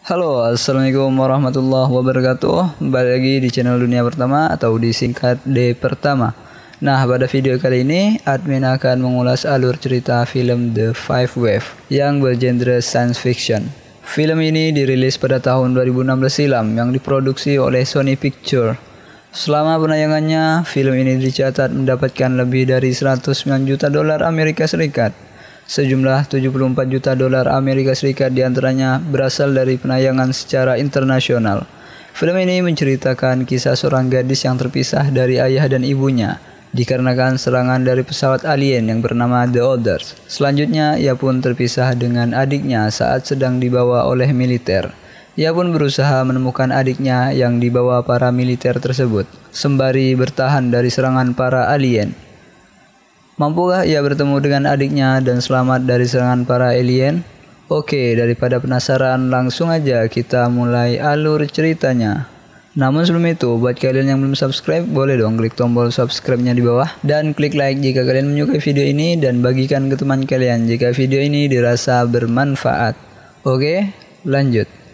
Halo, assalamualaikum warahmatullahi wabarakatuh. Kembali lagi di channel Dunia Pertama atau disingkat D Pertama. Nah, pada video kali ini admin akan mengulas alur cerita film The Five Wave yang bergenre science fiction. Film ini dirilis pada tahun 2016 silam yang diproduksi oleh Sony Pictures. Selama penayangannya, film ini dicatat mendapatkan lebih dari 109 juta dolar Amerika Serikat. Sejumlah 74 juta dolar Amerika Serikat diantaranya berasal dari penayangan secara internasional. Film ini menceritakan kisah seorang gadis yang terpisah dari ayah dan ibunya dikarenakan serangan dari pesawat alien yang bernama The Others. Selanjutnya, ia pun terpisah dengan adiknya saat sedang dibawa oleh militer. Ia pun berusaha menemukan adiknya yang dibawa para militer tersebut, sembari bertahan dari serangan para alien. Mampukah ia bertemu dengan adiknya dan selamat dari serangan para alien? Oke, daripada penasaran, langsung aja kita mulai alur ceritanya. Namun sebelum itu, buat kalian yang belum subscribe, boleh dong klik tombol subscribe-nya di bawah. Dan klik like jika kalian menyukai video ini dan bagikan ke teman kalian jika video ini dirasa bermanfaat. Oke, lanjut.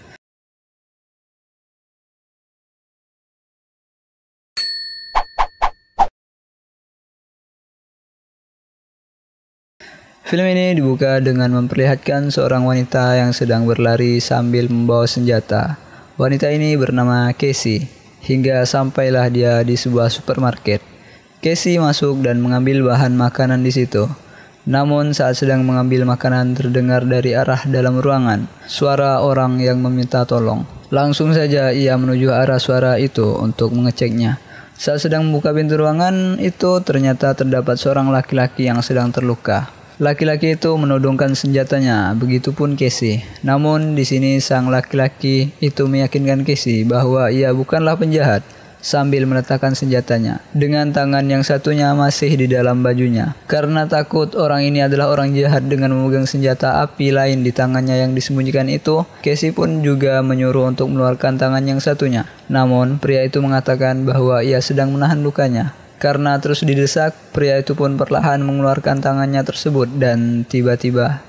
Film ini dibuka dengan memperlihatkan seorang wanita yang sedang berlari sambil membawa senjata. Wanita ini bernama Casey, hingga sampailah dia di sebuah supermarket. Casey masuk dan mengambil bahan makanan di situ. Namun saat sedang mengambil makanan terdengar dari arah dalam ruangan suara orang yang meminta tolong. Langsung saja ia menuju arah suara itu untuk mengeceknya. Saat sedang membuka pintu ruangan itu ternyata terdapat seorang laki-laki yang sedang terluka. Laki-laki itu menodongkan senjatanya, begitupun Casey. Namun di sini sang laki-laki itu meyakinkan Casey bahwa ia bukanlah penjahat sambil meletakkan senjatanya dengan tangan yang satunya masih di dalam bajunya. Karena takut orang ini adalah orang jahat dengan memegang senjata api lain di tangannya yang disembunyikan itu, Casey pun juga menyuruh untuk mengeluarkan tangan yang satunya. Namun pria itu mengatakan bahwa ia sedang menahan lukanya. Karena terus didesak, pria itu pun perlahan mengeluarkan tangannya tersebut dan tiba-tiba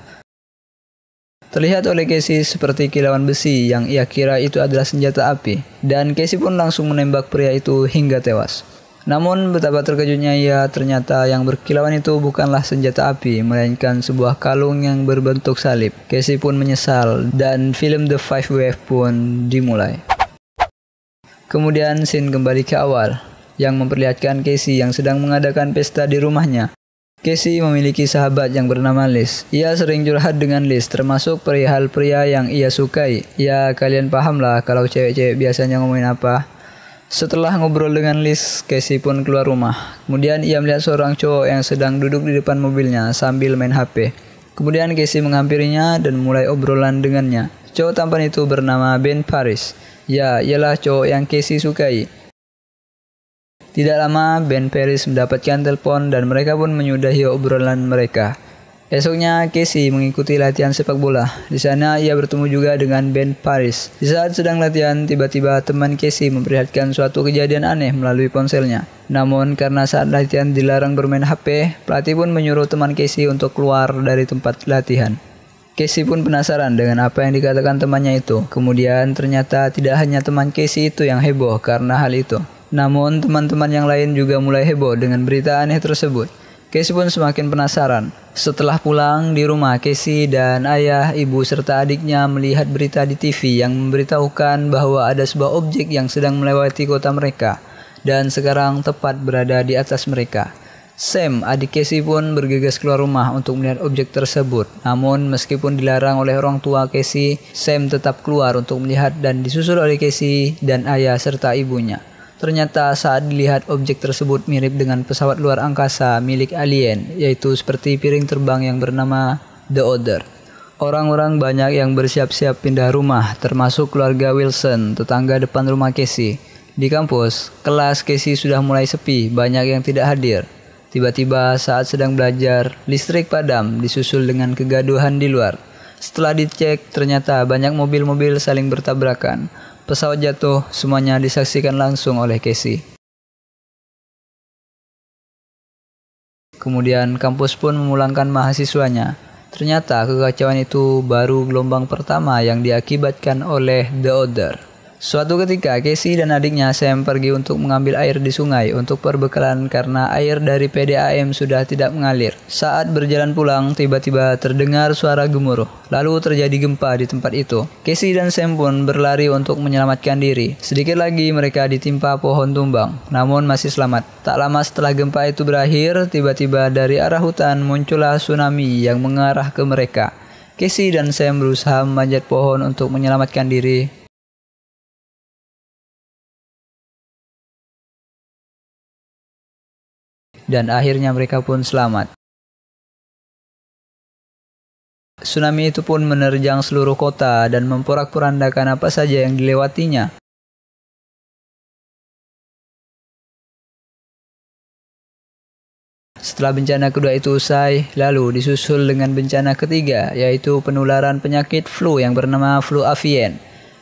terlihat oleh Casey seperti kilauan besi yang ia kira itu adalah senjata api. Dan Casey pun langsung menembak pria itu hingga tewas. Namun betapa terkejutnya ia, ternyata yang berkilauan itu bukanlah senjata api, melainkan sebuah kalung yang berbentuk salib. Casey pun menyesal dan film The Five Wave pun dimulai. Kemudian scene kembali ke awal, yang memperlihatkan Casey yang sedang mengadakan pesta di rumahnya. Casey memiliki sahabat yang bernama Liz. Ia sering curhat dengan Liz, termasuk perihal pria yang ia sukai. Ya, kalian paham lah kalau cewek-cewek biasanya ngomongin apa. Setelah ngobrol dengan Liz, Casey pun keluar rumah. Kemudian ia melihat seorang cowok yang sedang duduk di depan mobilnya sambil main HP. Kemudian Casey menghampirinya dan mulai obrolan dengannya. Cowok tampan itu bernama Ben Paris. Ya, ialah cowok yang Casey sukai. Tidak lama, Ben Paris mendapatkan telepon dan mereka pun menyudahi obrolan mereka. Esoknya, Casey mengikuti latihan sepak bola. Di sana, ia bertemu juga dengan Ben Paris. Di saat sedang latihan, tiba-tiba teman Casey memperlihatkan suatu kejadian aneh melalui ponselnya. Namun, karena saat latihan dilarang bermain HP, pelatih pun menyuruh teman Casey untuk keluar dari tempat latihan. Casey pun penasaran dengan apa yang dikatakan temannya itu. Kemudian, ternyata tidak hanya teman Casey itu yang heboh karena hal itu. Namun teman-teman yang lain juga mulai heboh dengan berita aneh tersebut. Casey pun semakin penasaran. Setelah pulang di rumah, Casey dan ayah, ibu serta adiknya melihat berita di TV yang memberitahukan bahwa ada sebuah objek yang sedang melewati kota mereka dan sekarang tepat berada di atas mereka. Sam, adik Casey pun bergegas keluar rumah untuk melihat objek tersebut. Namun meskipun dilarang oleh orang tua Casey, Sam tetap keluar untuk melihat dan disusul oleh Casey dan ayah serta ibunya. Ternyata saat dilihat objek tersebut mirip dengan pesawat luar angkasa milik alien, yaitu seperti piring terbang yang bernama The Other. Orang-orang banyak yang bersiap-siap pindah rumah, termasuk keluarga Wilson, tetangga depan rumah Casey. Di kampus, kelas Casey sudah mulai sepi, banyak yang tidak hadir. Tiba-tiba saat sedang belajar, listrik padam disusul dengan kegaduhan di luar. Setelah dicek, ternyata banyak mobil-mobil saling bertabrakan. Pesawat jatuh, semuanya disaksikan langsung oleh Casey. Kemudian kampus pun memulangkan mahasiswanya. Ternyata kekacauan itu baru gelombang pertama yang diakibatkan oleh The Other. Suatu ketika, Casey dan adiknya Sam pergi untuk mengambil air di sungai untuk perbekalan karena air dari PDAM sudah tidak mengalir. Saat berjalan pulang, tiba-tiba terdengar suara gemuruh. Lalu terjadi gempa di tempat itu. Casey dan Sam pun berlari untuk menyelamatkan diri. Sedikit lagi mereka ditimpa pohon tumbang, namun masih selamat. Tak lama setelah gempa itu berakhir, tiba-tiba dari arah hutan muncullah tsunami yang mengarah ke mereka. Casey dan Sam berusaha memanjat pohon untuk menyelamatkan diri. Dan akhirnya mereka pun selamat. Tsunami itu pun menerjang seluruh kota dan memporak-porandakan apa saja yang dilewatinya. Setelah bencana kedua itu usai, lalu disusul dengan bencana ketiga, yaitu penularan penyakit flu yang bernama flu avian,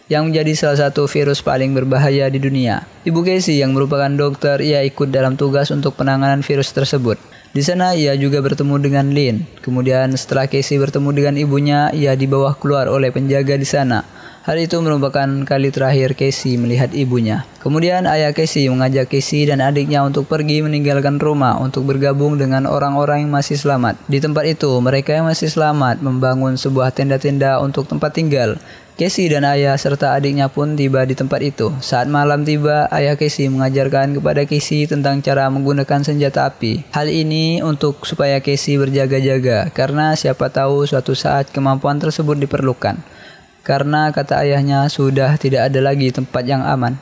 yang menjadi salah satu virus paling berbahaya di dunia. Ibu Casey yang merupakan dokter, ia ikut dalam tugas untuk penanganan virus tersebut. Di sana ia juga bertemu dengan Lynn. Kemudian setelah Casey bertemu dengan ibunya, ia dibawa keluar oleh penjaga di sana. Hal itu merupakan kali terakhir Casey melihat ibunya. Kemudian ayah Casey mengajak Casey dan adiknya untuk pergi meninggalkan rumah untuk bergabung dengan orang-orang yang masih selamat. Di tempat itu, mereka yang masih selamat membangun sebuah tenda-tenda untuk tempat tinggal. Casey dan ayah serta adiknya pun tiba di tempat itu. Saat malam tiba, ayah Casey mengajarkan kepada Casey tentang cara menggunakan senjata api. Hal ini untuk supaya Casey berjaga-jaga, karena siapa tahu suatu saat kemampuan tersebut diperlukan. Karena kata ayahnya sudah tidak ada lagi tempat yang aman.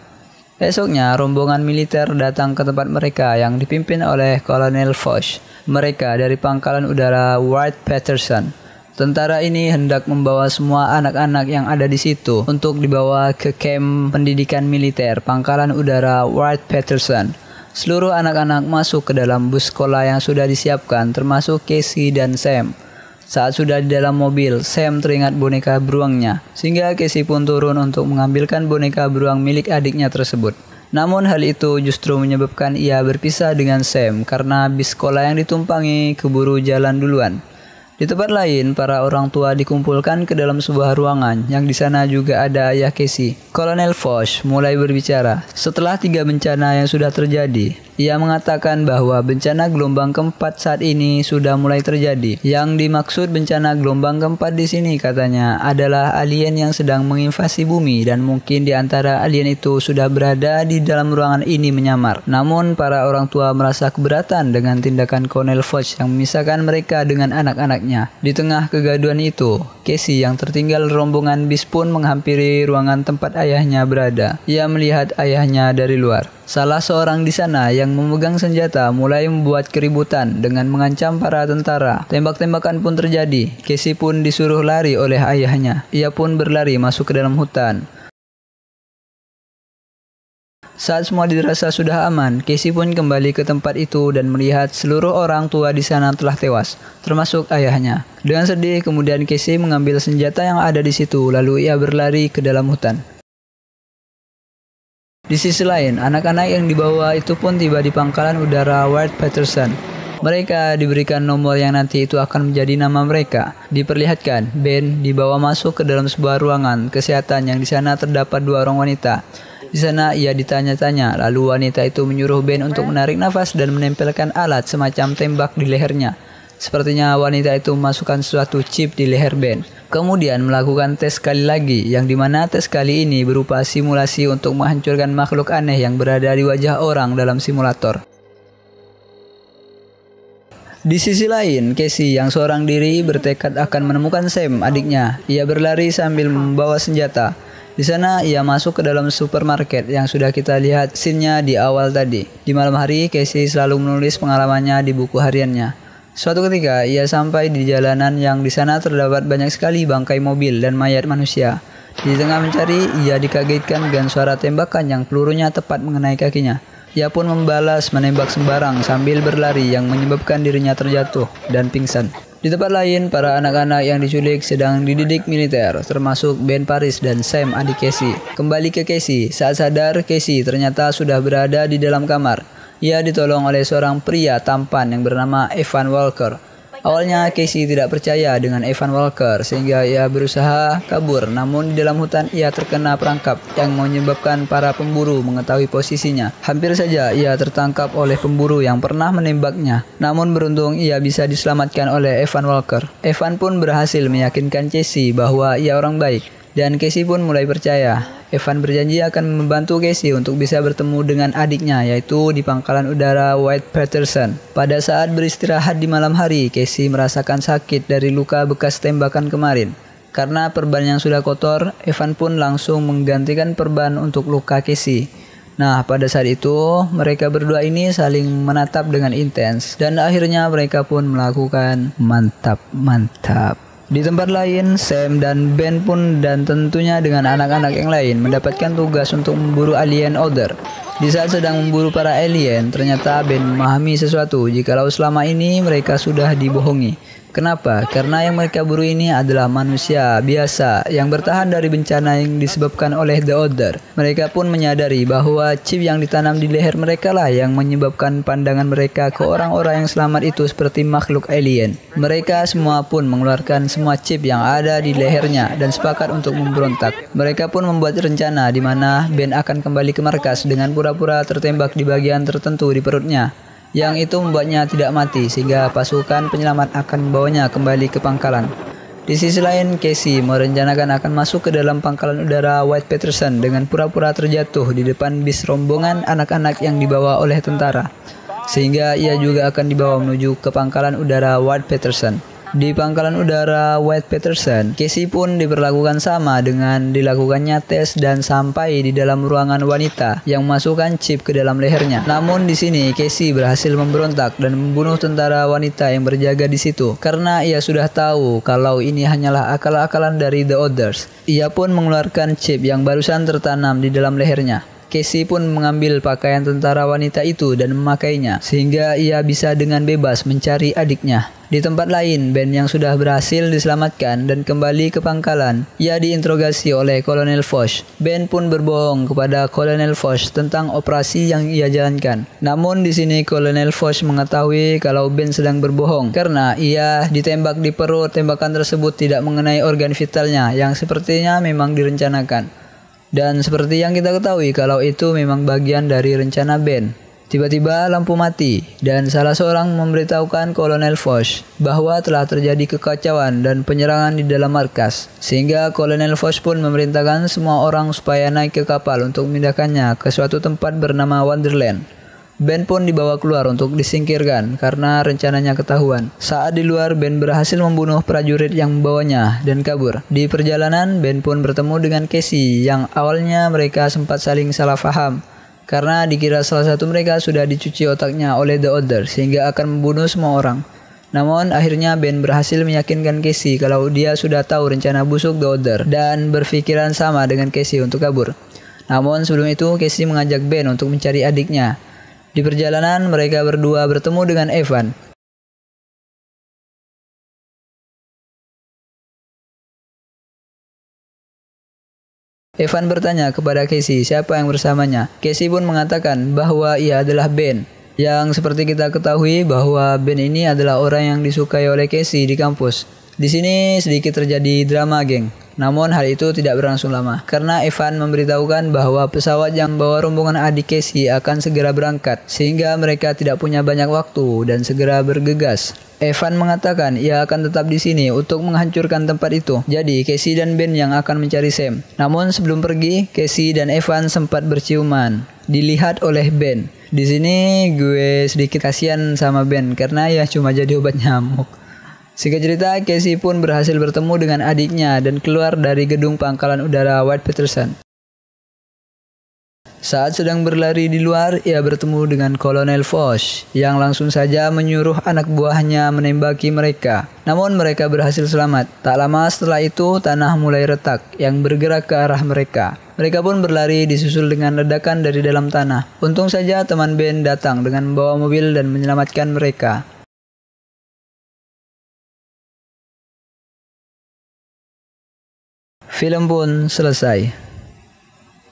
Esoknya, rombongan militer datang ke tempat mereka yang dipimpin oleh Kolonel Foch. Mereka dari pangkalan udara Wright-Patterson. Tentara ini hendak membawa semua anak-anak yang ada di situ untuk dibawa ke kamp pendidikan militer pangkalan udara Wright-Patterson. Seluruh anak-anak masuk ke dalam bus sekolah yang sudah disiapkan, termasuk Casey dan Sam. Saat sudah di dalam mobil, Sam teringat boneka beruangnya, sehingga Casey pun turun untuk mengambilkan boneka beruang milik adiknya tersebut. Namun hal itu justru menyebabkan ia berpisah dengan Sam karena bis sekolah yang ditumpangi keburu jalan duluan. Di tempat lain, para orang tua dikumpulkan ke dalam sebuah ruangan yang di sana juga ada ayah Casey. Kolonel Foch mulai berbicara. Setelah 3 bencana yang sudah terjadi, ia mengatakan bahwa bencana gelombang keempat saat ini sudah mulai terjadi. Yang dimaksud bencana gelombang keempat di sini katanya adalah alien yang sedang menginvasi bumi dan mungkin di antara alien itu sudah berada di dalam ruangan ini menyamar. Namun para orang tua merasa keberatan dengan tindakan Kolonel Foch yang memisahkan mereka dengan anak-anaknya. Di tengah kegaduhan itu, Casey yang tertinggal rombongan bis pun menghampiri ruangan tempat ayahnya berada. Ia melihat ayahnya dari luar. Salah seorang di sana yang memegang senjata mulai membuat keributan dengan mengancam para tentara. Tembak-tembakan pun terjadi. Casey pun disuruh lari oleh ayahnya. Ia pun berlari masuk ke dalam hutan. Saat semua dirasa sudah aman, Casey pun kembali ke tempat itu dan melihat seluruh orang tua di sana telah tewas, termasuk ayahnya. Dengan sedih, kemudian Casey mengambil senjata yang ada di situ, lalu ia berlari ke dalam hutan. Di sisi lain, anak-anak yang dibawa itu pun tiba di pangkalan udara Wright-Patterson. Mereka diberikan nomor yang nanti itu akan menjadi nama mereka. Diperlihatkan, Ben dibawa masuk ke dalam sebuah ruangan kesehatan yang di sana terdapat 2 orang wanita. Di sana ia ditanya-tanya, lalu wanita itu menyuruh Ben untuk menarik nafas dan menempelkan alat semacam tembak di lehernya. Sepertinya wanita itu memasukkan suatu chip di leher Ben. Kemudian melakukan tes sekali lagi, yang dimana tes kali ini berupa simulasi untuk menghancurkan makhluk aneh yang berada di wajah orang dalam simulator. Di sisi lain, Casey yang seorang diri bertekad akan menemukan Sam, adiknya. Ia berlari sambil membawa senjata. Di sana ia masuk ke dalam supermarket yang sudah kita lihat scene-nya di awal tadi. Di malam hari, Casey selalu menulis pengalamannya di buku hariannya. Suatu ketika, ia sampai di jalanan yang di sana terdapat banyak sekali bangkai mobil dan mayat manusia. Di tengah mencari, ia dikagetkan dengan suara tembakan yang pelurunya tepat mengenai kakinya. Ia pun membalas menembak sembarang sambil berlari yang menyebabkan dirinya terjatuh dan pingsan. Di tempat lain, para anak-anak yang diculik sedang dididik militer, termasuk Ben Paris dan Sam, adik Casey. Kembali ke Casey, saat sadar, Casey ternyata sudah berada di dalam kamar. Ia ditolong oleh seorang pria tampan yang bernama Evan Walker. Awalnya Casey tidak percaya dengan Evan Walker sehingga ia berusaha kabur, namun di dalam hutan ia terkena perangkap yang menyebabkan para pemburu mengetahui posisinya. Hampir saja ia tertangkap oleh pemburu yang pernah menembaknya, namun beruntung ia bisa diselamatkan oleh Evan Walker. Evan pun berhasil meyakinkan Casey bahwa ia orang baik, dan Casey pun mulai percaya. Evan berjanji akan membantu Casey untuk bisa bertemu dengan adiknya, yaitu di pangkalan udara Wright-Patterson. Pada saat beristirahat di malam hari, Casey merasakan sakit dari luka bekas tembakan kemarin. Karena perban yang sudah kotor, Evan pun langsung menggantikan perban untuk luka Casey. Nah, pada saat itu, mereka berdua ini saling menatap dengan intens, dan akhirnya mereka pun melakukan mantap. Di tempat lain, Sam dan Ben pun dan tentunya dengan anak-anak yang lain mendapatkan tugas untuk memburu alien Other. Di saat sedang memburu para alien, ternyata Ben memahami sesuatu jikalau selama ini mereka sudah dibohongi. Kenapa? Karena yang mereka buru ini adalah manusia biasa yang bertahan dari bencana yang disebabkan oleh The Other. Mereka pun menyadari bahwa chip yang ditanam di leher mereka lah yang menyebabkan pandangan mereka ke orang-orang yang selamat itu seperti makhluk alien. Mereka semua pun mengeluarkan semua chip yang ada di lehernya dan sepakat untuk memberontak. Mereka pun membuat rencana di mana Ben akan kembali ke markas dengan pura-pura tertembak di bagian tertentu di perutnya. Yang itu membuatnya tidak mati sehingga pasukan penyelamat akan membawanya kembali ke pangkalan. Di sisi lain, Casey merencanakan akan masuk ke dalam pangkalan udara Wright-Patterson dengan pura-pura terjatuh di depan bis rombongan anak-anak yang dibawa oleh tentara. Sehingga ia juga akan dibawa menuju ke pangkalan udara Wright-Patterson. Di pangkalan udara Wright-Patterson, Casey pun diperlakukan sama dengan dilakukannya tes dan sampai di dalam ruangan wanita yang memasukkan chip ke dalam lehernya. Namun di sini Casey berhasil memberontak dan membunuh tentara wanita yang berjaga di situ karena ia sudah tahu kalau ini hanyalah akal-akalan dari The Others. Ia pun mengeluarkan chip yang barusan tertanam di dalam lehernya. Casey pun mengambil pakaian tentara wanita itu dan memakainya, sehingga ia bisa dengan bebas mencari adiknya. Di tempat lain, Ben yang sudah berhasil diselamatkan dan kembali ke pangkalan, ia diinterogasi oleh Kolonel Foch. Ben pun berbohong kepada Kolonel Foch tentang operasi yang ia jalankan. Namun di sini Kolonel Foch mengetahui kalau Ben sedang berbohong karena ia ditembak di perut. Tembakan tersebut tidak mengenai organ vitalnya yang sepertinya memang direncanakan. Dan seperti yang kita ketahui kalau itu memang bagian dari rencana Ben. Tiba-tiba lampu mati dan salah seorang memberitahukan Kolonel Foch bahwa telah terjadi kekacauan dan penyerangan di dalam markas. Sehingga Kolonel Foch pun memerintahkan semua orang supaya naik ke kapal untuk memindahkannya ke suatu tempat bernama Wonderland. Ben pun dibawa keluar untuk disingkirkan karena rencananya ketahuan. Saat di luar, Ben berhasil membunuh prajurit yang membawanya dan kabur. Di perjalanan, Ben pun bertemu dengan Casey yang awalnya mereka sempat saling salah paham karena dikira salah satu mereka sudah dicuci otaknya oleh The Other sehingga akan membunuh semua orang. Namun akhirnya Ben berhasil meyakinkan Casey kalau dia sudah tahu rencana busuk The Other dan berpikiran sama dengan Casey untuk kabur. Namun sebelum itu Casey mengajak Ben untuk mencari adiknya. Di perjalanan mereka berdua bertemu dengan Evan. Evan bertanya kepada Casey siapa yang bersamanya. Casey pun mengatakan bahwa ia adalah Ben. Yang seperti kita ketahui bahwa Ben ini adalah orang yang disukai oleh Casey di kampus. Di sini sedikit terjadi drama geng. Namun hal itu tidak berlangsung lama karena Evan memberitahukan bahwa pesawat yang membawa rombongan adik Casey akan segera berangkat sehingga mereka tidak punya banyak waktu dan segera bergegas. Evan mengatakan ia akan tetap di sini untuk menghancurkan tempat itu. Jadi Casey dan Ben yang akan mencari Sam. Namun sebelum pergi, Casey dan Evan sempat berciuman. Dilihat oleh Ben. Di sini gue sedikit kasihan sama Ben karena ya cuma jadi obat nyamuk. Singkat cerita, Casey pun berhasil bertemu dengan adiknya dan keluar dari gedung pangkalan udara Wright-Patterson. Saat sedang berlari di luar, ia bertemu dengan Kolonel Foch yang langsung saja menyuruh anak buahnya menembaki mereka. Namun mereka berhasil selamat. Tak lama setelah itu, tanah mulai retak yang bergerak ke arah mereka. Mereka pun berlari disusul dengan ledakan dari dalam tanah. Untung saja teman Ben datang dengan membawa mobil dan menyelamatkan mereka. Film pun selesai.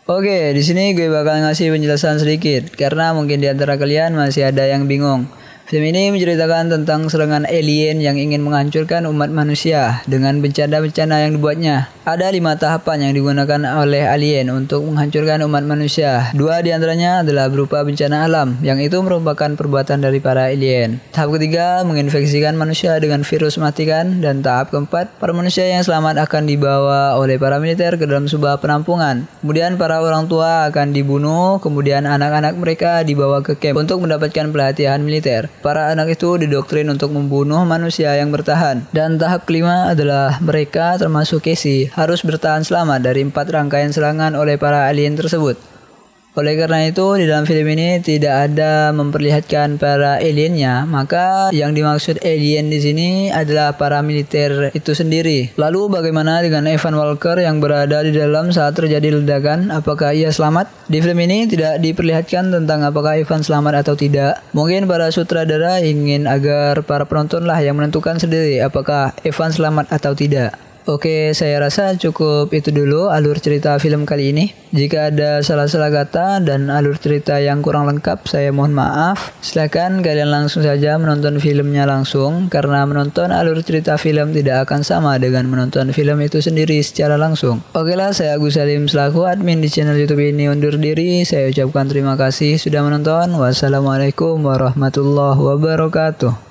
Oke, di sini gue bakal ngasih penjelasan sedikit karena mungkin di antara kalian masih ada yang bingung. Film ini menceritakan tentang serangan alien yang ingin menghancurkan umat manusia dengan bencana-bencana yang dibuatnya. Ada 5 tahapan yang digunakan oleh alien untuk menghancurkan umat manusia. 2 diantaranya adalah berupa bencana alam, yang itu merupakan perbuatan dari para alien. Tahap ketiga, menginfeksikan manusia dengan virus mematikan. Dan tahap keempat, para manusia yang selamat akan dibawa oleh para militer ke dalam sebuah penampungan. Kemudian para orang tua akan dibunuh, kemudian anak-anak mereka dibawa ke camp untuk mendapatkan pelatihan militer. Para anak itu didoktrin untuk membunuh manusia yang bertahan. Dan tahap kelima adalah mereka termasuk Casey harus bertahan selamat dari 4 rangkaian serangan oleh para alien tersebut. Oleh karena itu, di dalam film ini tidak ada memperlihatkan para aliennya, maka yang dimaksud alien di sini adalah para militer itu sendiri. Lalu bagaimana dengan Evan Walker yang berada di dalam saat terjadi ledakan? Apakah ia selamat? Di film ini tidak diperlihatkan tentang apakah Evan selamat atau tidak. Mungkin para sutradara ingin agar para penontonlah yang menentukan sendiri apakah Evan selamat atau tidak. Oke, saya rasa cukup itu dulu alur cerita film kali ini. Jika ada salah-salah kata dan alur cerita yang kurang lengkap, saya mohon maaf. Silakan kalian langsung saja menonton filmnya langsung, karena menonton alur cerita film tidak akan sama dengan menonton film itu sendiri secara langsung. Oke lah, saya Agus Salim selaku admin di channel YouTube ini undur diri. Saya ucapkan terima kasih sudah menonton. Wassalamualaikum warahmatullahi wabarakatuh.